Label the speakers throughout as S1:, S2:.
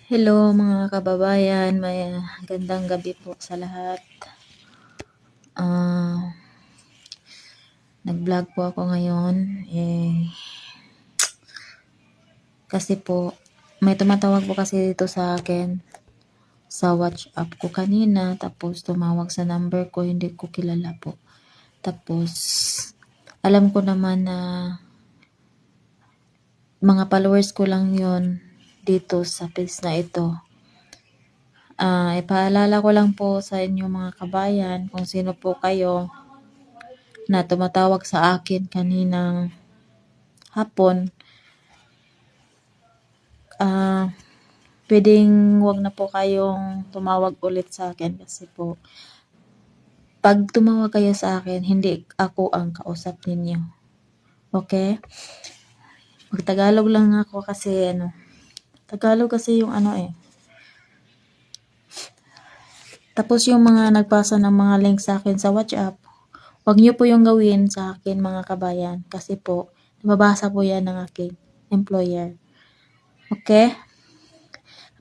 S1: Hello mga kababayan, may gandang gabi po sa lahat. Nag-vlog po ako ngayon kasi po may tumatawag po kasi dito sa akin sa WhatsApp ko kanina, tapos tumawag sa number ko, hindi ko kilala po. Tapos alam ko naman na mga followers ko lang yon dito sa page na ito. Ipaalala ko lang po sa inyo mga kabayan kung sino po kayo na tumatawag sa akin kaninang hapon. Pwedeng wag na po kayong tumawag ulit sa akin kasi po pag tumawag kayo sa akin, hindi ako ang kausap ninyo. Okay? Mag-Tagalog lang ako kasi Tagalog kasi yung Tapos yung mga nagpasa ng mga link sa akin sa WhatsApp, wag niyo po yung gawin sa akin mga kabayan kasi po nababasa po yan ng aking employer. Okay?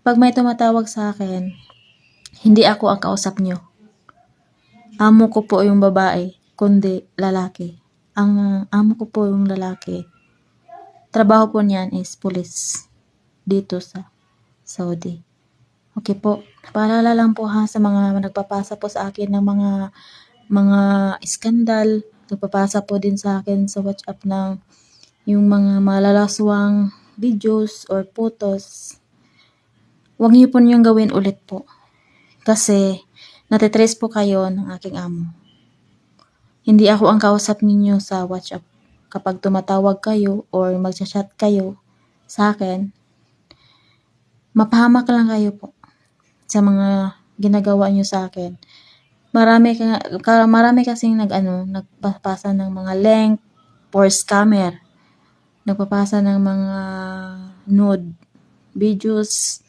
S1: Pag may tumatawag sa akin, hindi ako ang kausap nyo. Amo ko po yung babae, kundi lalaki. Ang amo ko po yung lalaki. Trabaho po niyan is police dito sa Saudi. Okay po. Paalala lang po ha sa mga nagpapasa po sa akin ng mga iskandal. Nagpapasa po din sa akin sa WhatsApp ng yung mga malalaswang videos or photos. Huwag niyo po niyong gawin ulit po. Kasi natitrace po kayo ng aking amo. Hindi ako ang kausap ninyo sa WhatsApp. Kapag tumatawag kayo or magchat kayo sa akin, mapahamak lang kayo po sa mga ginagawa niyo sa akin. Marami kasing nagpapasa ng mga link for scammer. Nagpapasa ng mga nude videos.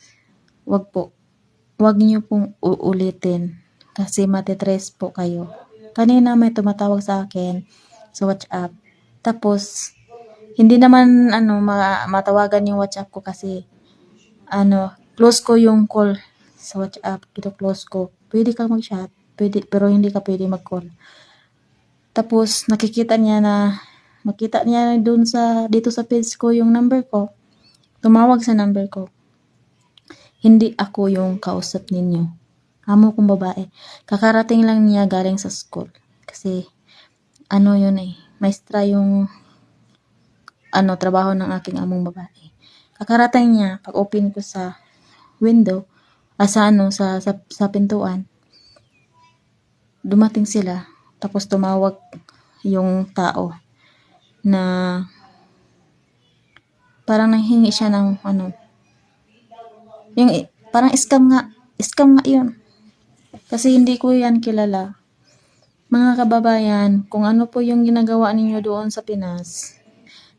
S1: Wag po. Wag niyo pong uulitin kasi matitrace po kayo. Kanina may tumatawag sa akin sa WhatsApp. Tapos hindi naman matawagan yung WhatsApp ko kasi close ko yung call sa WhatsApp. Close ko. Pwede ka mag-chat, pero hindi ka pwede mag-call. Tapos makita niya dito sa page ko yung number ko. Tumawag sa number ko. Hindi ako yung kausap ninyo. Amo kong babae. Kakarating lang niya galing sa school. Kasi, maestra yung, trabaho ng aking among babae. Kakarating niya, pag open ko sa window, sa pintuan, dumating sila. Tapos tumawag yung tao na parang nanghingi siya ng yung parang scam nga yun. Kasi hindi ko yan kilala. Mga kababayan, kung ano po yung ginagawa ninyo doon sa Pinas,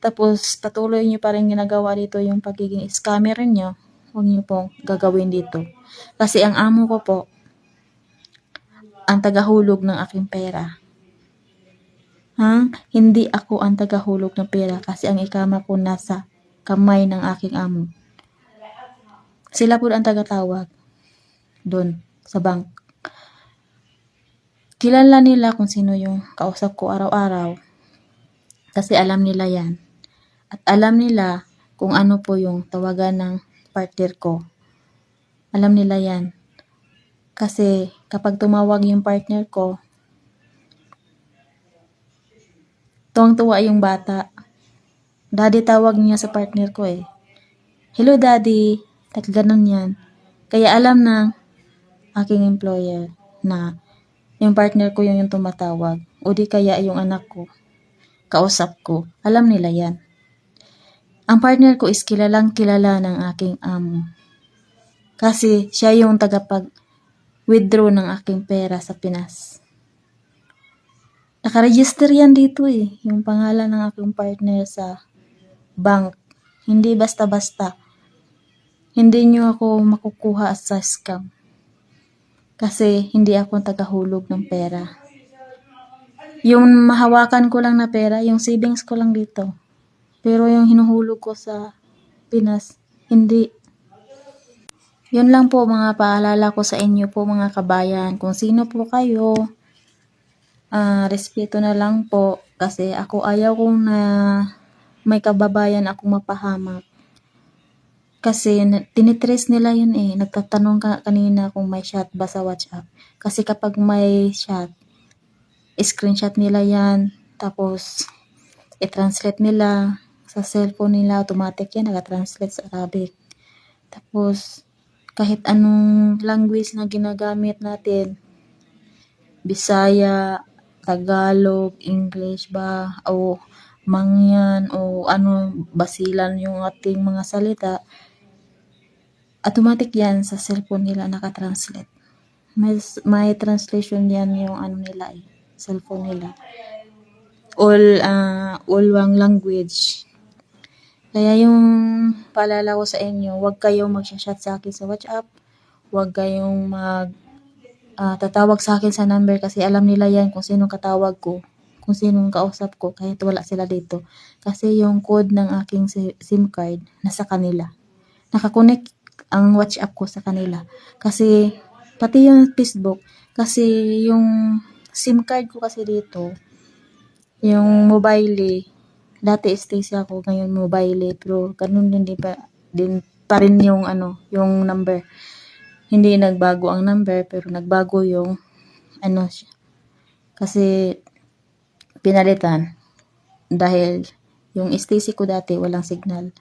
S1: tapos patuloy nyo pa rin ginagawa dito yung pagiging scammer nyo, huwag nyo pong gagawin dito. Kasi ang amo ko po, ang tagahulog ng aking pera. Hindi ako ang tagahulog ng pera kasi ang ikama ko nasa kamay ng aking amo. Sila po ang tagatawag doon sa bank. Kilala nila kung sino yung kausap ko araw-araw kasi alam nila yan. At alam nila kung ano po yung tawagan ng partner ko. Alam nila yan. Kasi kapag tumawag yung partner ko, tuwang-tuwa yung bata. Daddy tawag niya sa partner ko eh. Hello daddy. Ganon yan. Kaya alam ng aking employer na yung partner ko yung tumatawag. O di kaya yung anak ko, kausap ko. Alam nila yan. Ang partner ko is kilalang kilala ng aking amo. Kasi siya yung tagapag-withdraw ng aking pera sa Pinas. Nakaregister yan dito eh. Yung pangalan ng aking partner sa bank. Hindi basta-basta. Hindi nyo ako makukuha sa scam. Kasi hindi ako tagahulog ng pera. Yung mahawakan ko lang na pera, yung savings ko lang dito. Pero yung hinuhulog ko sa Pinas, hindi. Yun lang po mga paalala ko sa inyo po mga kabayan. Kung sino po kayo, respeto na lang po. Kasi ako ayaw kong na may kababayan akong mapahamak. Kasi tinitrace nila yun eh. Nagtatanong ka kanina kung may chat ba sa WhatsApp. Kasi kapag may chat, screenshot nila yan. Tapos, i-translate nila sa cellphone nila. Automatic yan, nag-translate sa Arabic. Tapos, kahit anong language na ginagamit natin, Bisaya, Tagalog, English ba, o Mangyan, o ano, basilan yung ating mga salita, automatic yan sa cellphone nila nakatranslate. May translation yan yung ano nila eh, cellphone nila. All one language. Kaya yung paalala ko sa inyo, huwag kayong mag-chat sa akin sa WhatsApp. Huwag kayong tatawag sa akin sa number kasi alam nila yan kung sinong katawag ko, kung sinong kausap ko kahit wala sila dito. Kasi yung code ng aking SIM card nasa kanila. Nakakonect ang WhatsApp ko sa kanila. Kasi pati yung Facebook, kasi yung SIM card ko kasi dito, yung mobile dati Stacy ako, ngayon mobile pero ganun din pa rin yung yung number. Hindi nagbago ang number pero nagbago yung kasi pinalitan dahil yung Stacy ko dati walang signal.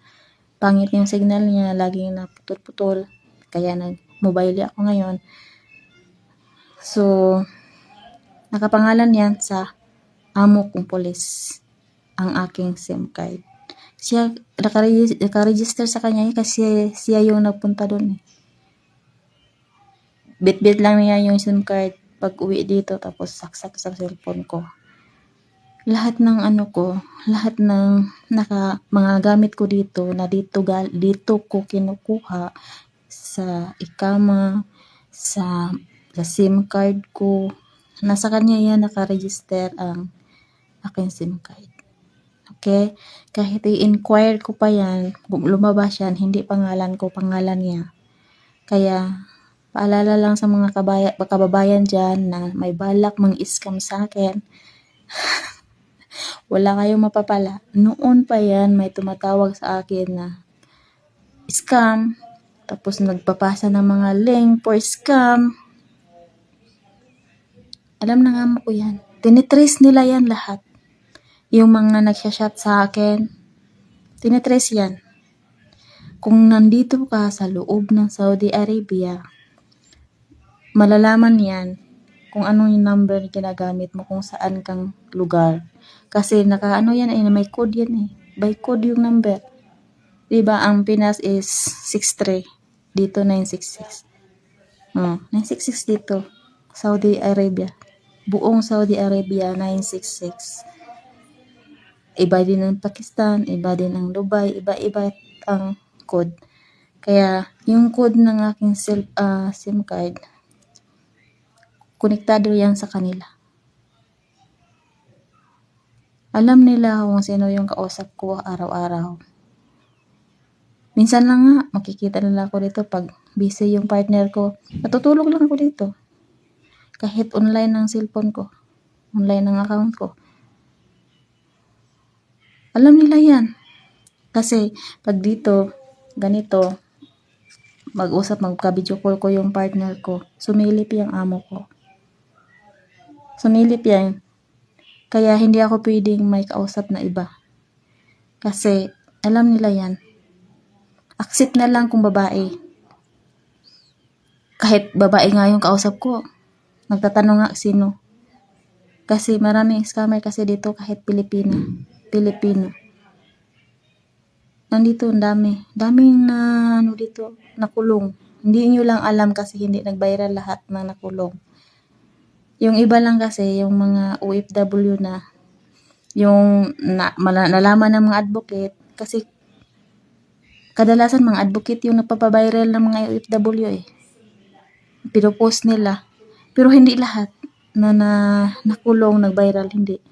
S1: Pangit yung signal niya, laging naputol-putol. Kaya nag-mobile ako ngayon. So, nakapangalan yan sa amo kong pulis ang aking SIM card. Siya, nakaregister sa kanya kasi siya yung nagpunta doon eh. Bit-bit lang niya yung SIM card pag uwi dito tapos saksak sa cellphone ko. Lahat ng lahat ng mga gamit ko dito na dito ko kinukuha sa ikama, sa SIM card ko. Nasa kanya yan nakaregister ang aking SIM card. Okay? Kahit i-inquire ko pa yan, kung lumabas yan, hindi pangalan ko, pangalan niya. Kaya, paalala lang sa mga kababayan dyan na may balak mang-scam sa akin. Wala kayong mapapala. Noon pa yan, may tumatawag sa akin na scam. Tapos nagpapasa ng mga link for scam. Alam na nga mo ko yan. Tinitrace nila yan lahat. Yung mga nagsha-chat sa akin, tinitrace yan. Kung nandito ka sa loob ng Saudi Arabia, malalaman yan kung ano yung number na ginagamit mo kung saan kang lugar. Kasi yan eh, may code yan eh. By code yung number. Diba, ang Pinas is 63. Dito 966. 966 dito. Saudi Arabia. Buong Saudi Arabia, 966. Iba din ng Pakistan, iba din ng Dubai, iba-iba ang code. Kaya, yung code ng aking SIM card, konektado yan sa kanila. Alam nila kung sino yung kausap ko araw-araw. Minsan lang nga, makikita nila ako dito pag busy yung partner ko. Natutulog lang ako dito. Kahit online ng cellphone ko. Online ng account ko. Alam nila yan. Kasi, pag dito, ganito, magka-video call ko yung partner ko. Sumilip yung amo ko. Sumilip yan. Kaya hindi ako pwedeng may kausap na iba. Kasi, alam nila yan. Accept na lang kung babae. Kahit babae nga yung kausap ko. Nagtatanong nga sino. Kasi maraming scammer kasi dito kahit Pilipino. Nandito ang dami. Daming dito nakulong. Hindi nyo lang alam kasi hindi nag-viral lahat ng nakulong. Yung iba lang kasi, yung mga OFW na, yung nalaman ng mga advocate, kasi kadalasan mga advocate yung napapaviral ng mga OFW eh. Pinupost nila. Pero hindi lahat na nakulong, nag-viral, hindi.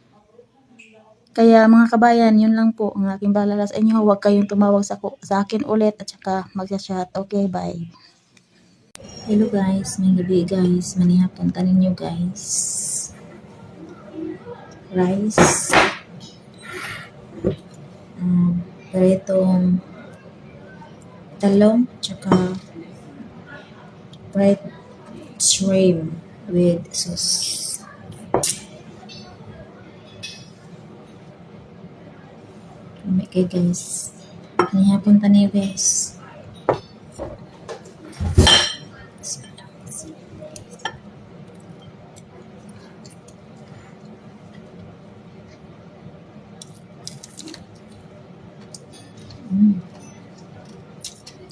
S1: Kaya mga kabayan, yun lang po ang aking paalala sa inyo. Huwag kayong tumawag sa akin ulit at saka mag-chat. Okay, bye. Hello guys, may gabi guys, manihapon tanin nyo guys. Rice, paritong talong, tsaka fried shrimp with sauce. Okay guys, manihapon tanin nyo guys.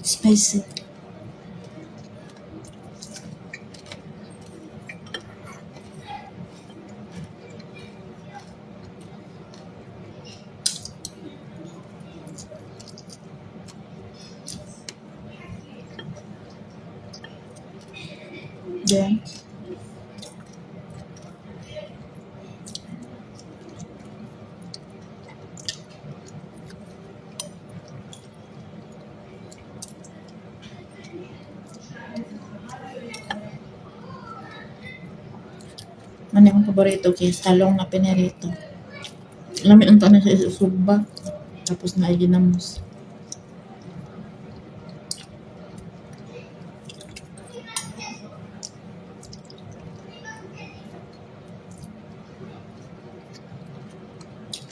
S1: Spicy. Then, ano yung paborito guys? Talong na pinirito. Alam ang tanan sa isusubba. Tapos na ginamos.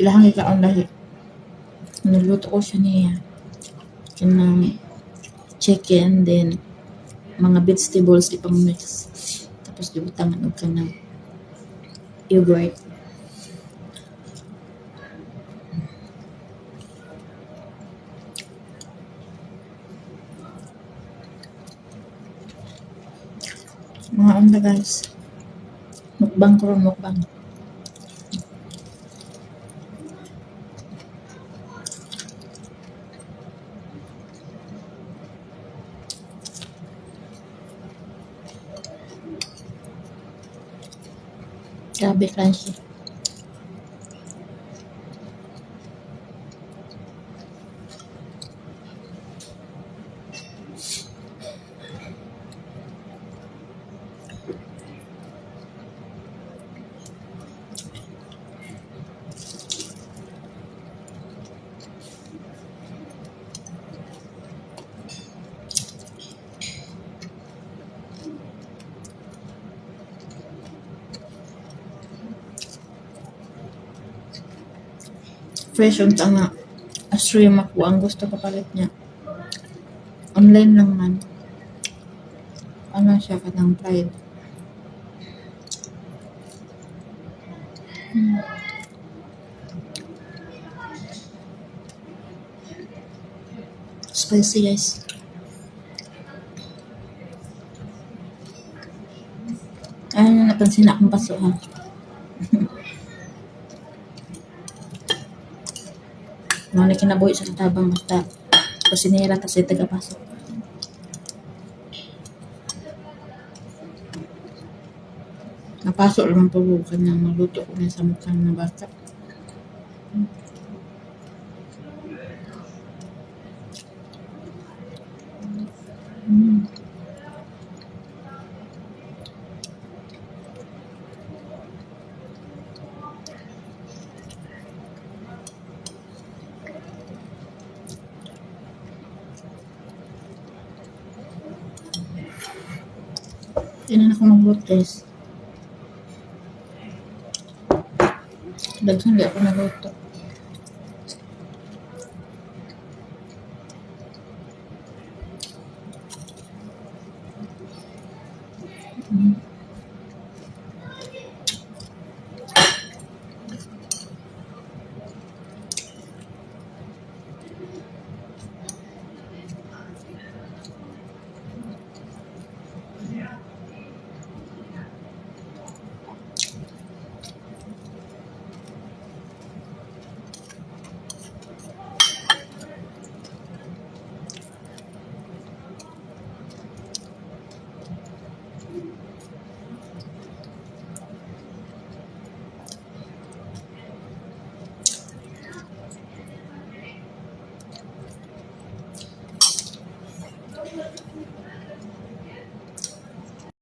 S1: Ilahang ikaon lahi. Niluto ko siya niya. Kanang chicken, then mga vegetables ipang mix. Tapos dibutangan og kanang yogurt. Mga onda guys. Mukbang ko ron, mukbang. Grabe crunchy. Fresh yung tanga. Ashrim ako ang gusto kapalit niya. Online lang man. Ano siya katang fried. Spicy guys. Ayun na napansin akong paso ha. Mga na kinabuhi sa tabang basta kusinera kasi tagapasok. Napasok naman po ka na magluto ko na sa mukhang na bata. Tinan ako magluto guys. Daghan di ako nagluto.